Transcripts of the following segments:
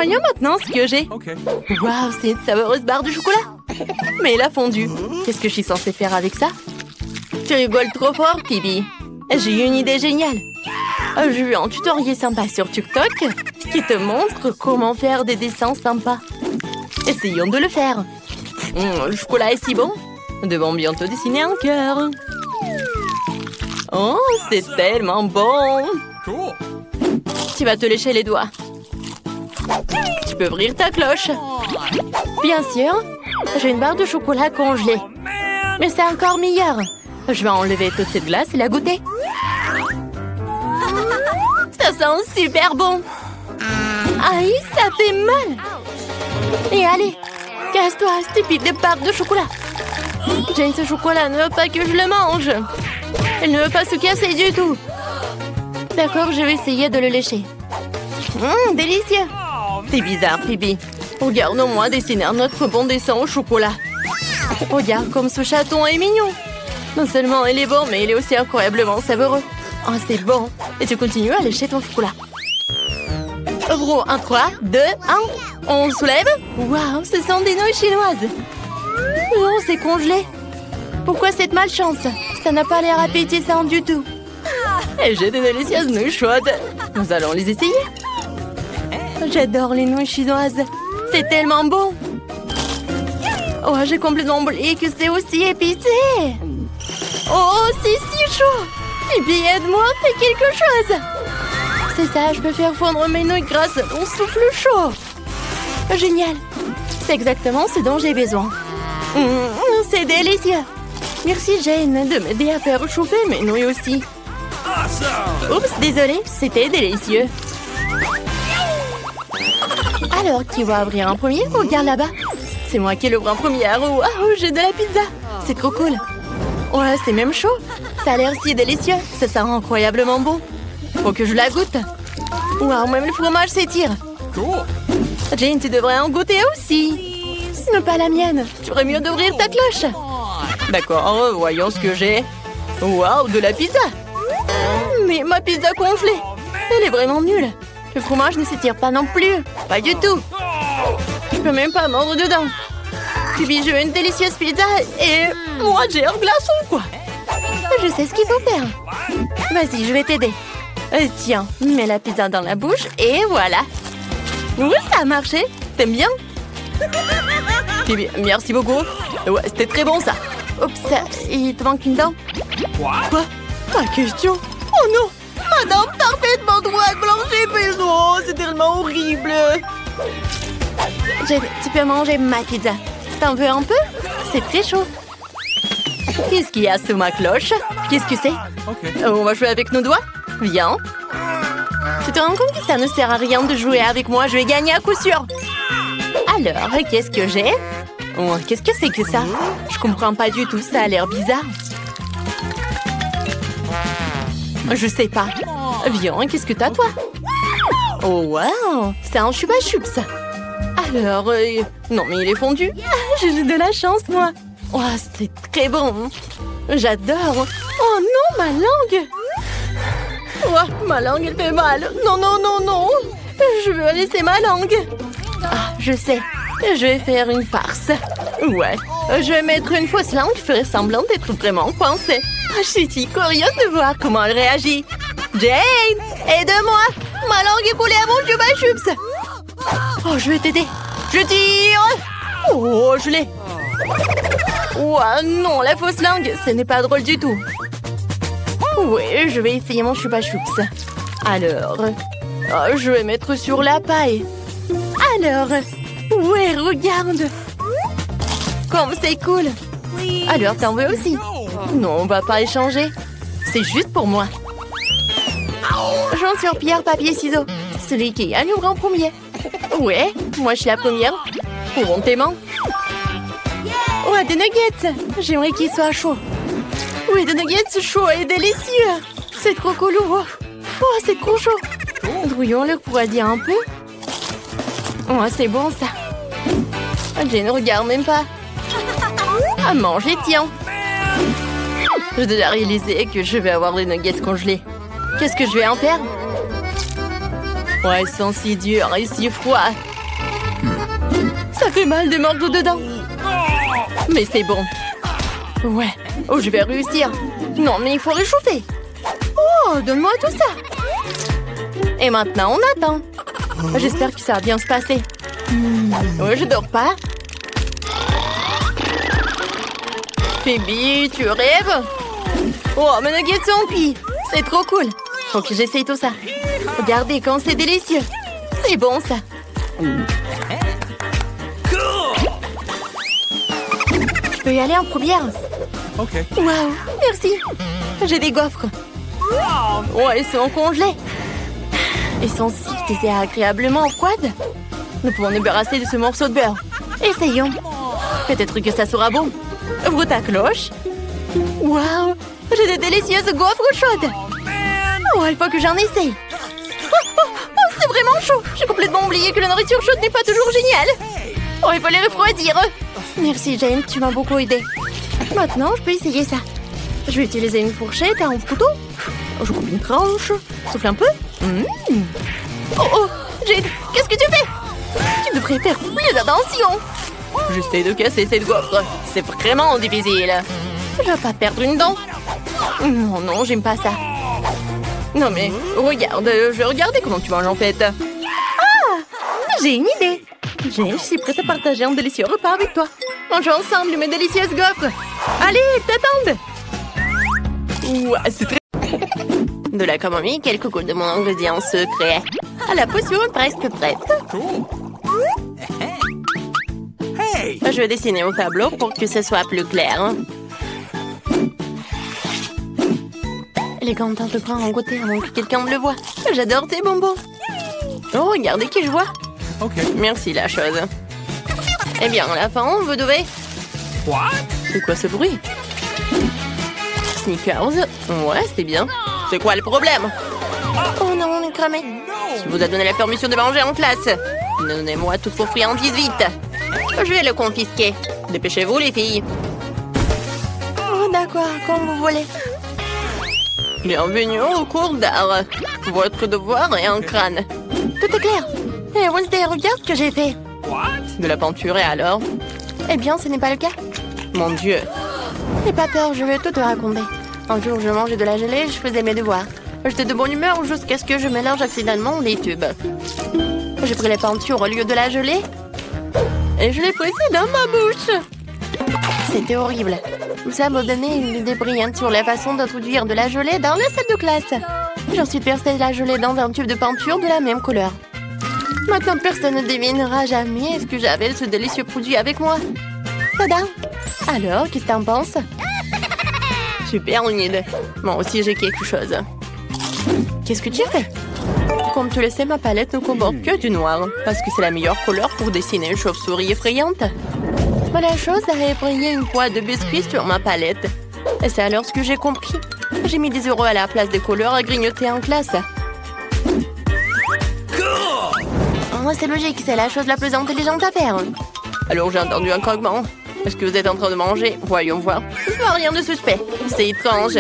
Voyons maintenant ce que j'ai. Waouh, c'est une savoureuse barre de chocolat. Mais elle a fondu. Qu'est-ce que je suis censée faire avec ça? Tu rigoles trop fort, Phoebe. J'ai eu une idée géniale. J'ai vu un tutoriel sympa sur TikTok qui te montre comment faire des dessins sympas. Essayons de le faire. Le chocolat est si bon. Nous devons bientôt dessiner un cœur. Oh, c'est tellement bon. Tu vas te lécher les doigts. Tu peux ouvrir ta cloche. Bien sûr, j'ai une barre de chocolat congelée. Mais c'est encore meilleur. Je vais enlever toute cette glace et la goûter. Ça sent super bon. Aïe, ça fait mal. Et allez, casse-toi, stupide barre de chocolat. Jane, ce chocolat ne veut pas que je le mange. Elle ne veut pas se casser du tout. D'accord, je vais essayer de le lécher. Délicieux. C'est bizarre, Phoebe. Regarde-moi dessiner notre bon dessin au chocolat. Regarde comme ce chaton est mignon. Non seulement il est bon, mais il est aussi incroyablement savoureux. Oh, c'est bon. Et tu continues à lécher ton chocolat. Ouvrons 1, 3, 2, 1. On soulève. Waouh, ce sont des nouilles chinoises. Oh, c'est congelé. Pourquoi cette malchance? Ça n'a pas l'air appétissant du tout. Et j'ai de délicieuses nouilles chaudes. Nous allons les essayer. J'adore les nouilles chinoises. C'est tellement bon. Oh, j'ai complètement oublié que c'est aussi épicé. Oh, c'est si chaud. Et bien, aide-moi, fais quelque chose. C'est ça, je peux faire fondre mes nouilles grâce à mon souffle chaud. Génial. C'est exactement ce dont j'ai besoin. C'est délicieux. Merci Jane de m'aider à faire chauffer mes nouilles aussi. Oups, désolée, c'était délicieux. Alors, qui va ouvrir un premier? Regarde là-bas. C'est moi qui l'ouvre en première. Waouh, j'ai de la pizza. C'est trop cool. Ouais, c'est même chaud. Ça a l'air si délicieux. Ça sent incroyablement bon. Faut que je la goûte. Waouh, même le fromage s'étire. Jane, tu devrais en goûter aussi. Ce n'est pas la mienne. Tu ferais mieux d'ouvrir ta cloche. D'accord, voyons ce que j'ai. Waouh, de la pizza. Mais ma pizza congelée. Elle est vraiment nulle. Le fromage ne s'étire pas non plus. Pas du tout. Je peux même pas mordre dedans. Puis je veux une délicieuse pizza et moi j'ai un glaçon quoi. Je sais ce qu'il faut faire. Vas-y, je vais t'aider. Tiens, mets la pizza dans la bouche et voilà. Oui, ça a marché. T'aimes bien? Merci beaucoup. Ouais, c'était très bon ça. Oups, il te manque une dent. Quoi? Pas question. Oh non! Ma dent parfaitement droite, blanche et belle. Oh, c'est tellement horrible. Tu peux manger ma pizza. T'en veux un peu? C'est très chaud. Qu'est-ce qu'il y a sous ma cloche? Qu'est-ce que c'est? On va jouer avec nos doigts? Viens. Tu te rends compte que ça ne sert à rien de jouer avec moi? Je vais gagner à coup sûr. Alors, qu'est-ce que j'ai? Oh, qu'est-ce que c'est que ça? Je comprends pas du tout, ça a l'air bizarre. Je sais pas. Viens, qu'est-ce que t'as, toi? Oh, wow! C'est un chupa chups. Alors, non, mais il est fondu. J'ai de la chance, moi. Oh, c'est très bon. J'adore. Oh non, ma langue. Oh, ma langue, elle fait mal. Non, non, non, non. Je veux laisser ma langue. Ah, je sais. Je vais faire une farce. Ouais. Je vais mettre une fausse langue qui ferait semblant d'être vraiment coincée. Je suis si curieuse de voir comment elle réagit. Jane, aide-moi. Ma langue est collée à mon chupa chups. Oh, je vais t'aider. Je tire. Oh, je l'ai. Oh non, la fausse langue, ce n'est pas drôle du tout. Oui, je vais essayer mon chupa chups. Alors, je vais mettre sur la paille. Alors, ouais, regarde. Comme c'est cool. Alors, t'en veux aussi? Non, on va pas échanger. C'est juste pour moi. J'en sur pierre, papier, ciseaux. Celui qui gagne ouvre en premier. Ouais, moi je suis la première. Ouvrons tes mains. Ouais, des nuggets. J'aimerais qu'ils soient chauds. Oui, des nuggets chauds et délicieux. C'est trop cool. Oh, c'est trop chaud. Drouillons-le pour dire un peu. Oh, c'est bon ça. Je ne regarde même pas. À manger, tiens. J'ai déjà réalisé que je vais avoir des nuggets congelés. Qu'est-ce que je vais en faire? Ouais, ils sont si durs et si froids. Ça fait mal de mordre dedans. Mais c'est bon. Ouais. Oh, je vais réussir. Non, mais il faut réchauffer. Oh, donne-moi tout ça. Et maintenant, on attend. J'espère que ça va bien se passer. Ouais, je dors pas. Phoebe, tu rêves? Oh, mes nuggets sont cuits. C'est trop cool. Faut que j'essaye tout ça. Regardez quand c'est délicieux. C'est bon, ça. Je peux y aller en première? Ok. Waouh, merci. J'ai des gaufres. Oh, ils sont congelés. Ils sont si désagréablement froides. Nous pouvons nous débarrasser de ce morceau de beurre. Essayons. Peut-être que ça sera bon. Ouvre ta cloche. Waouh, j'ai de délicieuses gaufres chaudes. Oh, il faut que j'en essaye. Oh, c'est vraiment chaud. J'ai complètement oublié que la nourriture chaude n'est pas toujours géniale. Oh, il faut les refroidir. Merci, Jane, tu m'as beaucoup aidé. Maintenant, je peux essayer ça. Je vais utiliser une fourchette et un couteau. Je coupe une tranche. Souffle un peu. Oh, Jane, qu'est-ce que tu fais? Tu devrais faire plus attention. J'essaie de casser cette gaufre. C'est vraiment difficile. Je vais pas perdre une dent. Non, j'aime pas ça. Non mais, regarde, je vais regarder comment tu manges en fait. Ah, j'ai une idée. Jane, je suis prête à partager un délicieux repas avec toi. Mangeons ensemble mes délicieuses gaufres. Allez, t'attendent. Ouah, c'est très... De la camomille, quelques gouttes de mon ingrédient secret. Ah, la potion est presque prête. Je vais dessiner au tableau pour que ce soit plus clair. Les gants de pain en côté avant que quelqu'un ne le voie. J'adore tes bonbons. Oh, regardez qui je vois. Ok. Merci, la chose. Eh bien, à la fin, vous devez... What? C'est quoi ce bruit? Snickers. Ouais, c'est bien. C'est quoi le problème? Oh non, on est cramé. Je vous ai donné la permission de manger en classe. Donnez-moi toutes vos friandises vite. Je vais le confisquer. Dépêchez-vous, les filles. Oh, d'accord, comme vous voulez. Bienvenue au cours d'art. Votre devoir est un crâne. Tout est clair. Et Wednesday, regarde ce que j'ai fait. De la peinture et alors? Eh bien, ce n'est pas le cas. Mon Dieu. N'aie pas peur, je vais tout te raconter. Un jour, je mangeais de la gelée et je faisais mes devoirs. J'étais de bonne humeur jusqu'à ce que je mélange accidentellement les tubes. J'ai pris les peintures au lieu de la gelée et je l'ai pressée dans ma bouche. C'était horrible. Ça m'a donné une idée brillante sur la façon d'introduire de la gelée dans la salle de classe. J'ensuite versé la gelée dans un tube de peinture de la même couleur. Maintenant, personne ne devinera jamais ce que j'avais ce délicieux produit avec moi. Tada! Alors, qu'est-ce que t'en penses? Super humide. Moi aussi, j'ai quelque chose. Qu'est-ce que tu fais? Comme tu le sais, ma palette ne comporte que du noir, parce que c'est la meilleure couleur pour dessiner une chauve-souris effrayante. Mais la chose a effrayé une poêle de biscuits sur ma palette. Et c'est alors ce que j'ai compris. J'ai mis des euros à la place des couleurs à grignoter en classe. Oh, c'est logique, c'est la chose la plus intelligente à faire. Alors j'ai entendu un croquement. Est-ce que vous êtes en train de manger? Voyons voir. Rien de suspect. C'est étrange.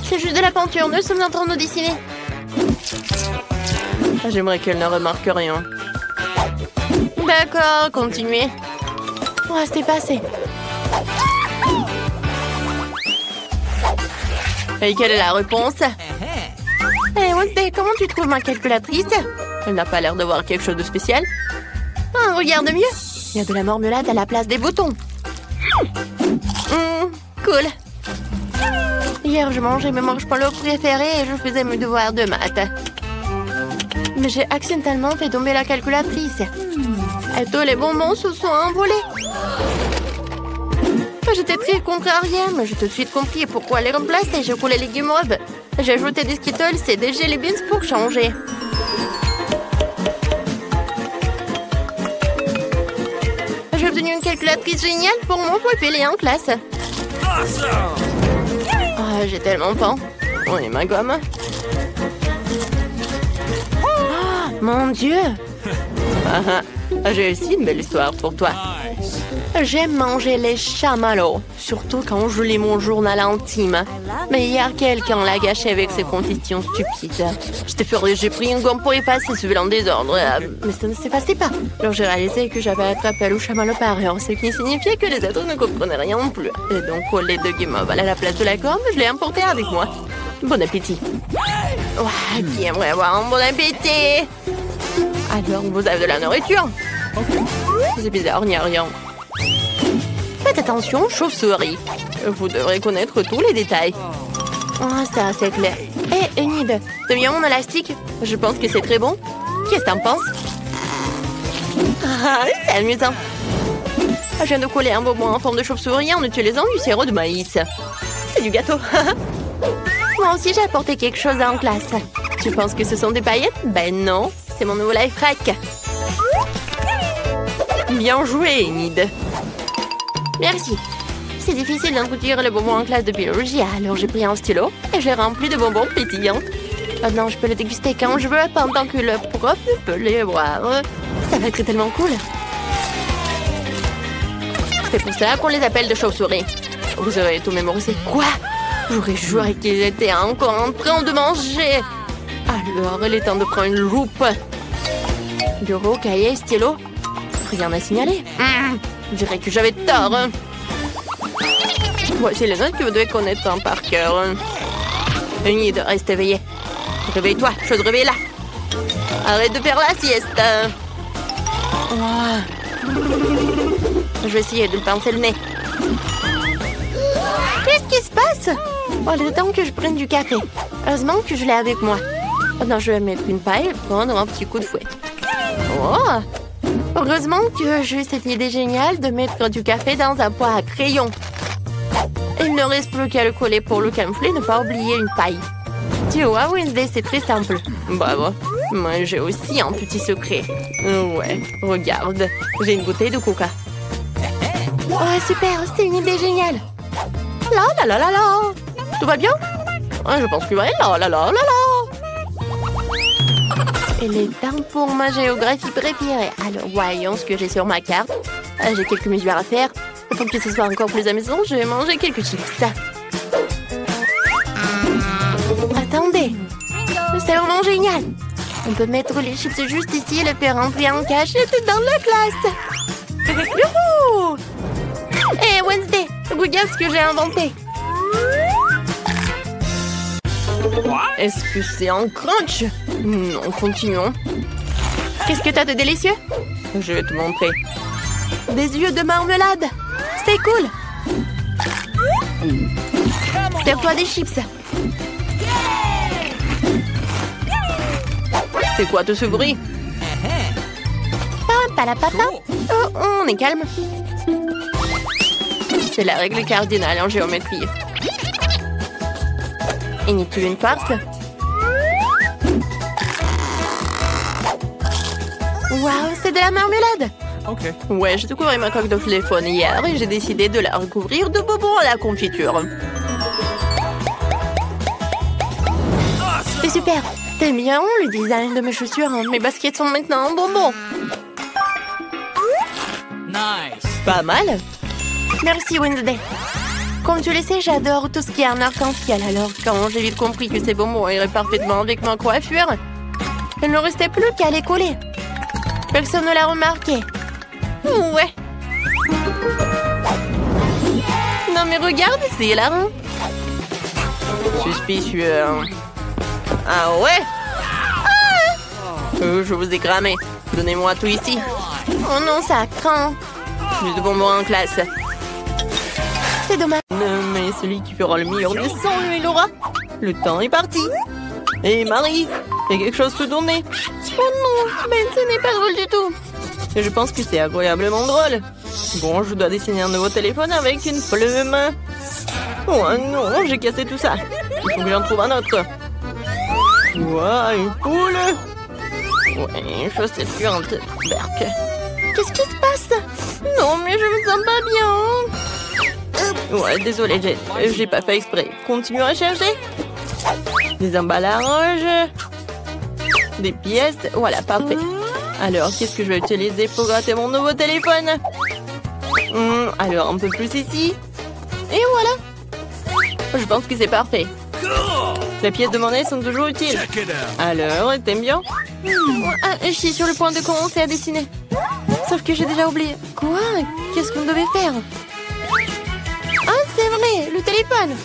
C'est juste de la peinture, nous sommes en train de dessiner. J'aimerais qu'elle ne remarque rien. D'accord, continuez. Oh, c'est passé. Et quelle est la réponse? Eh, Wednesday, comment tu trouves ma calculatrice? Elle n'a pas l'air d'avoir quelque chose de spécial. Ah, regarde mieux. Il y a de la marmelade à la place des boutons. Cool. Hier, je mangeais mes marshmallows préférés et je faisais mes devoirs de maths. Mais j'ai accidentellement fait tomber la calculatrice. Et tous les bonbons se sont envolés. J'étais très contrariée, mais j'ai tout de suite compris pourquoi les remplacer. J'ai coulé les guimauves. J'ai ajouté des Skittles et des Jelly Beans pour changer. J'ai obtenu une calculatrice géniale pour mon poupée en classe. Oh, j'ai tellement faim. Oh, et ma gomme. Oh, mon Dieu. J'ai aussi une belle histoire pour toi. J'aime manger les chamallows, surtout quand je lis mon journal intime. Mais hier, quelqu'un l'a gâché avec ses conditions stupides. J'étais furieuse, j'ai pris une gomme pour effacer ce vilain désordre, mais ça ne s'effaçait pas. Alors j'ai réalisé que j'avais attrapé le chamallow par erreur, ce qui signifiait que les autres ne comprenaient rien non plus. J'ai donc collé 2 guimauves à la place de la gomme, je l'ai emporté avec moi. Bon appétit. Ouah, qui aimerait avoir un bon appétit? Alors, vous avez de la nourriture? C'est bizarre, il n'y a rien. Faites attention, chauve-souris. Vous devrez connaître tous les détails. Oh, ça, c'est clair. Hé, Enid, t'as bien mon élastique? Je pense que c'est très bon. Qu'est-ce que t'en penses? Ah, c'est amusant. Je viens de coller un bonbon en forme de chauve-souris en utilisant du sirop de maïs. C'est du gâteau. Moi aussi, j'ai apporté quelque chose en classe. Tu penses que ce sont des paillettes? Ben non, c'est mon nouveau life hack. Bien joué, Enid. Merci. C'est difficile d'introduire le bonbon en classe de biologie, alors j'ai pris un stylo et j'ai rempli de bonbons pétillants. Maintenant, je peux le déguster quand je veux, pendant que le prof peut les boire. Ça va être tellement cool. C'est pour ça qu'on les appelle de chauves-souris. Vous aurez tout mémorisé. Quoi? J'aurais juré qu'ils étaient encore en train de manger. Alors, il est temps de prendre une loupe. Bureau, cahier, stylo. Rien à signaler. Je dirais que j'avais tort. Voici les notes que vous devez connaître par cœur. Enid, reste éveillée. Réveille-toi, je te réveille là. Arrête de faire la sieste. Oh. Je vais essayer de me pincer le nez. Qu'est-ce qui se passe? Oh, il est temps que je prenne du café. Heureusement que je l'ai avec moi. Maintenant, je vais mettre une paille et prendre un petit coup de fouet. Oh! Heureusement que j'ai eu cette idée géniale de mettre du café dans un pot à crayon. Il ne reste plus qu'à le coller pour le camoufler, ne pas oublier une paille. Tu vois, Wednesday, c'est très simple. Bravo. Moi, j'ai aussi un petit secret. Ouais, regarde. J'ai une bouteille de coca. Oh, super, c'est une idée géniale. La la la la la. Tout va bien? Je pense que ouais, la la la la la. Il est temps pour ma géographie préférée. Alors, voyons ce que j'ai sur ma carte. J'ai quelques mesures à faire. Pour que ce soit encore plus amusant, je vais manger quelques chips. Attendez. C'est vraiment génial. On peut mettre les chips juste ici et les faire rentrer en cachette dans la classe. Youhou! Hey, Wednesday, regarde ce que j'ai inventé. Est-ce que c'est un crunch? Non, continuons. Qu'est-ce que t'as de délicieux? Je vais te montrer. Des yeux de marmelade. C'est cool. Sers-toi des chips. C'est quoi tout ce bruit? Oh, on est calme. C'est la règle cardinale en géométrie. Et n'est-tu une farce? Waouh, c'est de la marmelade! Ok. Ouais, j'ai découvert ma coque de téléphone hier et j'ai décidé de la recouvrir de bonbons à la confiture. C'est super! T'aimes bien le design de mes chaussures? Mes baskets sont maintenant en bonbons. Nice. Pas mal! Merci, Wednesday. Comme tu le sais, j'adore tout ce qui est en arc-en-ciel. Alors, quand j'ai vite compris que ces bonbons iraient parfaitement avec ma coiffure, il ne restait plus qu'à les coller. Personne ne l'a remarqué. Ouais. Non mais regarde, c'est hilarant. Suspicieux. Ah ouais? Je vous ai cramé. Donnez-moi tout ici. Oh non, ça craint. Plus de bonbons en classe. C'est dommage. Mais celui qui fera le meilleur descend, lui, il aura. Le temps est parti. Et Marie, il y a quelque chose sous ton nez. Oh non, mais ce n'est pas drôle du tout. Je pense que c'est agréablement drôle. Bon, je dois dessiner un nouveau téléphone avec une plume. Oh non, j'ai cassé tout ça. Il faut que j'en trouve un autre. Ouah, une poule. Ouais, chaussette puante. Berk. Qu'est-ce qui se passe? Non, mais je me sens pas bien. Ouais, désolé, j'ai pas fait exprès. Continue à chercher. Des emballages. Des pièces. Voilà, parfait. Alors, qu'est-ce que je vais utiliser pour gratter mon nouveau téléphone? Alors, un peu plus ici. Et voilà. Je pense que c'est parfait. Les pièces de monnaie sont toujours utiles. Alors, t'aimes bien? Je suis sur le point de commencer à dessiner. Sauf que j'ai déjà oublié. Quoi? Qu'est-ce qu'on devait faire? Ah, c'est vrai, le téléphone.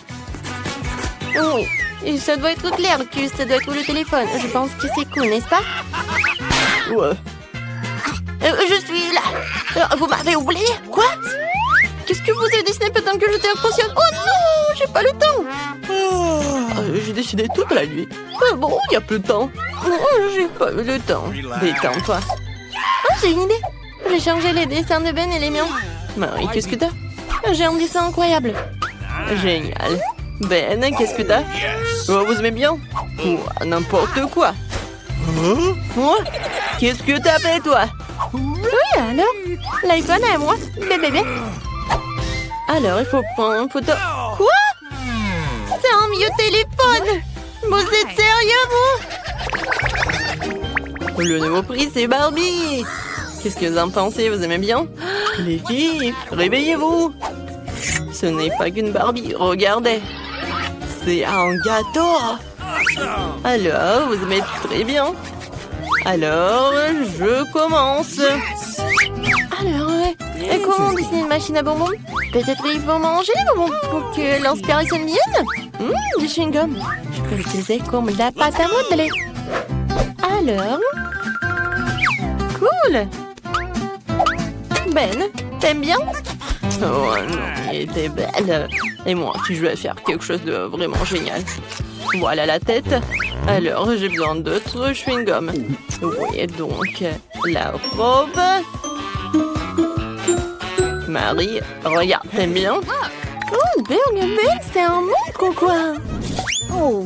Oui, et ça doit être clair que ça doit être le téléphone. Je pense que c'est cool, n'est-ce pas? Ouais. Je suis là. Vous m'avez oublié? Quoi? Qu'est-ce que vous avez dessiné pendant que j'étais inconsciente? Oh non, j'ai pas le temps. J'ai dessiné toute la nuit. Bon, il n'y a plus de temps. J'ai pas eu le temps. Détends-toi. Ah, j'ai une idée. J'ai changé les dessins de Ben et les miens. Marie, qu'est-ce que t'as? J'ai un dessin incroyable. Génial. Ben, qu'est-ce que t'as? Oh, vous aimez bien? N'importe quoi. Moi? Qu'est-ce que t'as fait, toi? Oui, alors? L'iPhone à moi. Bébé. Alors, il faut prendre une photo. Quoi? C'est un vieux téléphone. Vous êtes sérieux, vous? Le nouveau prix, c'est Barbie. Qu'est-ce que vous en pensez? Vous aimez bien? Les filles, réveillez-vous. Ce n'est pas qu'une Barbie, regardez. C'est un gâteau. Alors, vous aimez très bien. Alors, je commence. Alors, comment dessiner une machine à bonbons? Peut-être il faut manger les bonbons pour que l'inspiration vienne. Du chewing-gum. Je peux l'utiliser comme la pâte à modeler. Alors... Cool. Ben, t'aimes bien? Oh non, il était belle. Et moi, si je vais faire quelque chose de vraiment génial. Voilà la tête. Alors, j'ai besoin d'autres chewing-gum. Oui, donc, la robe. Marie, regarde, t'aimes bien? Oh, Ben, c'est un monstre ou quoi? Oh,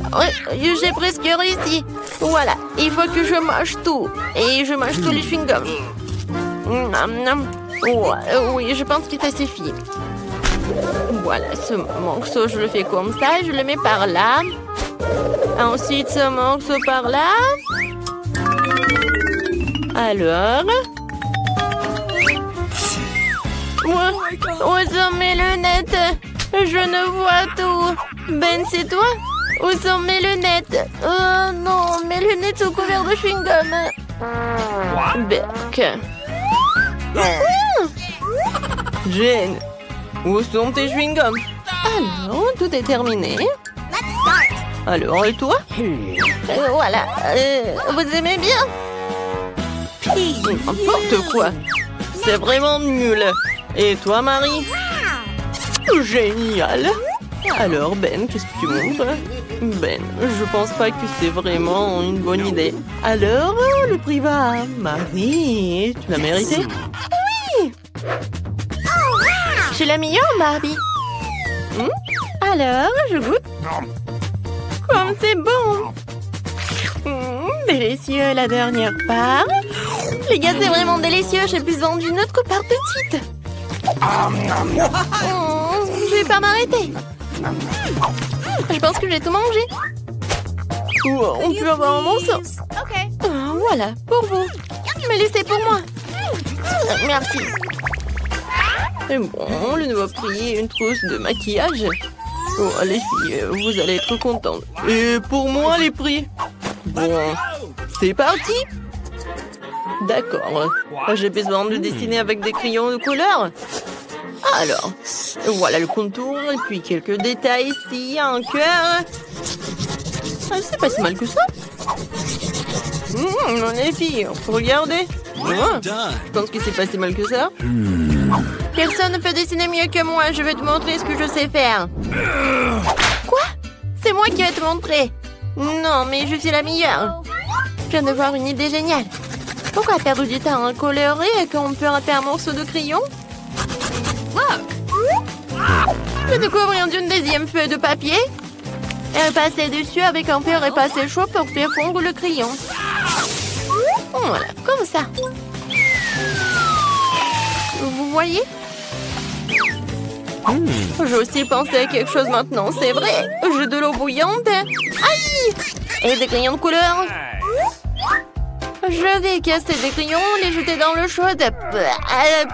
j'ai presque réussi. Voilà, il faut que je mange tout. Et je mange tous les chewing-gums. Oui, je pense que ça suffit. Voilà, ce morceau, je le fais comme ça. Je le mets par là. Ensuite, ce morceau par là. Alors... Où sont mes lunettes? Je ne vois tout. Ben, c'est toi? Où sont mes lunettes? Oh non, mes lunettes sont couvertes de chewing-gum. Berk. Jane, où sont tes chewing-gums? Alors, tout est terminé. Alors, et toi? Voilà. Vous aimez bien? N'importe quoi. C'est vraiment nul. Et toi, Marie? Génial. Alors, Ben, qu'est-ce que tu montres? Ben, je pense pas que c'est vraiment une bonne idée. Alors, le prix va à Marie. Tu l'as mérité? Oui. J'ai la meilleure, Barbie. Alors, je goûte. Comme c'est bon. Délicieux, la dernière part. Les gars, c'est vraiment délicieux. J'ai besoin d'une autre part de suite. Je vais pas m'arrêter. Je pense que j'ai tout mangé. On peut avoir un morceau. Voilà, pour vous. Mais laissez pour moi. Merci. Et bon, le nouveau prix, une trousse de maquillage. Oh, les filles, vous allez être contentes. Et pour moi, les prix. Bon, c'est parti. D'accord. J'ai besoin de dessiner avec des crayons de couleur. Alors, voilà le contour. Et puis quelques détails ici. Un cœur. C'est pas si mal que ça. Les filles, regardez. Je pense que c'est pas si mal que ça. Personne ne peut dessiner mieux que moi. Je vais te montrer ce que je sais faire. Quoi? C'est moi qui vais te montrer. Non, mais je suis la meilleure. Je viens de voir une idée géniale. Pourquoi perdre du temps à colorer quand on peut rater un morceau de crayon? Je découvre d'une deuxième feuille de papier. Et passer dessus avec un peu repassé chaud pour faire fondre le crayon. Voilà, comme ça. Vous voyez? J'ai aussi pensé à quelque chose maintenant, c'est vrai. J'ai de l'eau bouillante. Aïe! Et des crayons de couleur. Je vais casser des crayons, les jeter dans l'eau chaude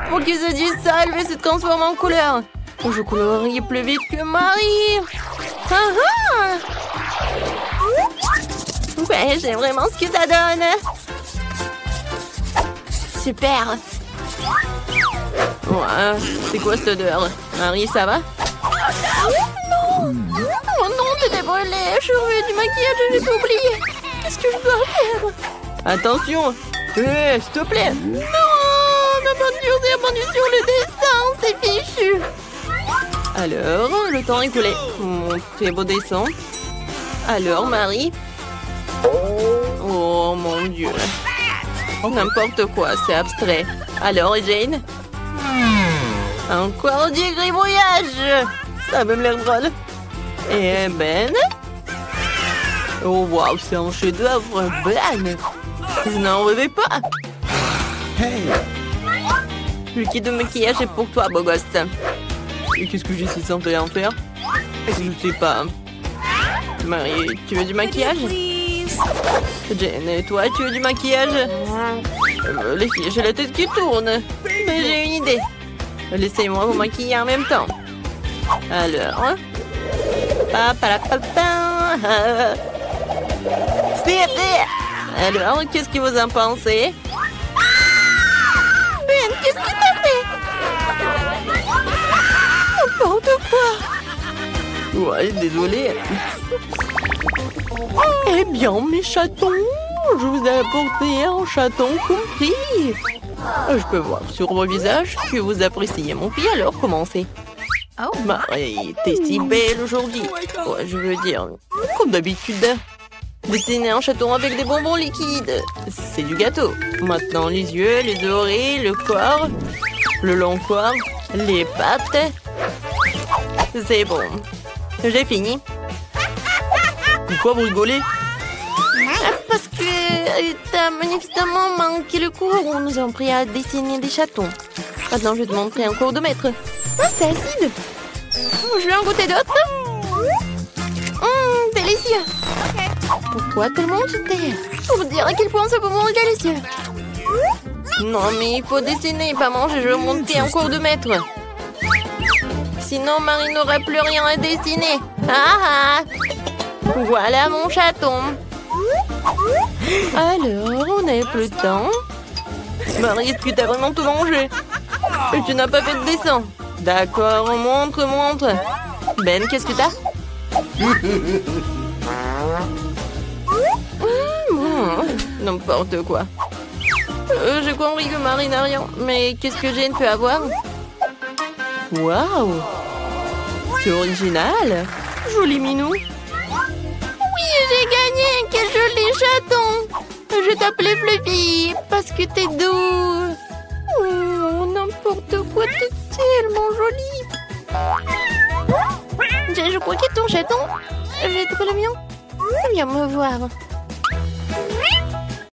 pour qu'ils se dissolvent et se transforment en couleur. Je colorie plus vite que Marie. Ouais, j'aime vraiment ce que ça donne. Super. Ouais, c'est quoi cette odeur? Marie, ça va? Non! Oh non, t'étais brûlée. Je suis revenue du maquillage et j'ai tout oublié. Qu'est-ce que je dois faire? Attention! S'il te plaît! Non! Ma peinture s'est répandue sur le dessin! C'est fichu! Alors, le temps est écoulé. Mon très beau dessin. Alors, Marie? Oh mon Dieu! N'importe quoi, c'est abstrait. Alors, Jane? Encore du gribouillage! Ça va me l'air drôle. Et Ben? Oh waouh, c'est un chef-d'œuvre, Ben! Je n'en reviens pas! Hey! Le kit de maquillage est pour toi, beau gosse. Et qu'est-ce que j'ai si simple à en faire? Je ne sais pas. Marie, tu veux du maquillage? Jane, et toi, tu veux du maquillage? Les filles, j'ai la tête qui tourne. Mais j'ai une idée. Laissez-moi vous maquiller en même temps. Alors... Alors, qu'est-ce que vous en pensez? Ben, qu'est-ce que t'as fait? N'importe quoi. Ouais, désolé. Eh bien, mes chatons, je vous ai apporté un chaton compris. Je peux voir sur vos visages que vous appréciez mon pied, alors commencez. Oh, Marie, t'es si belle aujourd'hui. Ouais, je veux dire, comme d'habitude. Dessiner un chaton avec des bonbons liquides, c'est du gâteau. Maintenant, les yeux, les oreilles, le corps, le long corps, les pattes. C'est bon. J'ai fini. Pourquoi vous rigolez? Parce que t'as manifestement manqué le cours où nous avons pris à dessiner des chatons. Maintenant, je vais te montrer un cours de maître. Ah, c'est acide. Je vais en goûter d'autres. Délicieux. Pourquoi tellement de thé? Pour vous dire à quel point ce bonbon est délicieux. Non, mais il faut dessiner, pas manger. Je vais monter en cours de maître. Sinon, Marie n'aura plus rien à dessiner. Ah ah! Voilà mon chaton. Alors, on n'a plus de temps. Marie, est-ce que t'as vraiment tout mangé? Et tu n'as pas fait de dessin. D'accord, montre. Ben, qu'est-ce que t'as? N'importe quoi. J'ai compris que Marie n'a rien. Mais qu'est-ce que Jane peut avoir? Waouh! C'est original! Joli minou! Oui, j'ai gagné! Quel joli chaton! Je t'appelais Fluffy parce que t'es doux! Oh, n'importe quoi, t'es tellement joli! Je crois que ton chaton, j'ai trouvé le mien. Viens me voir.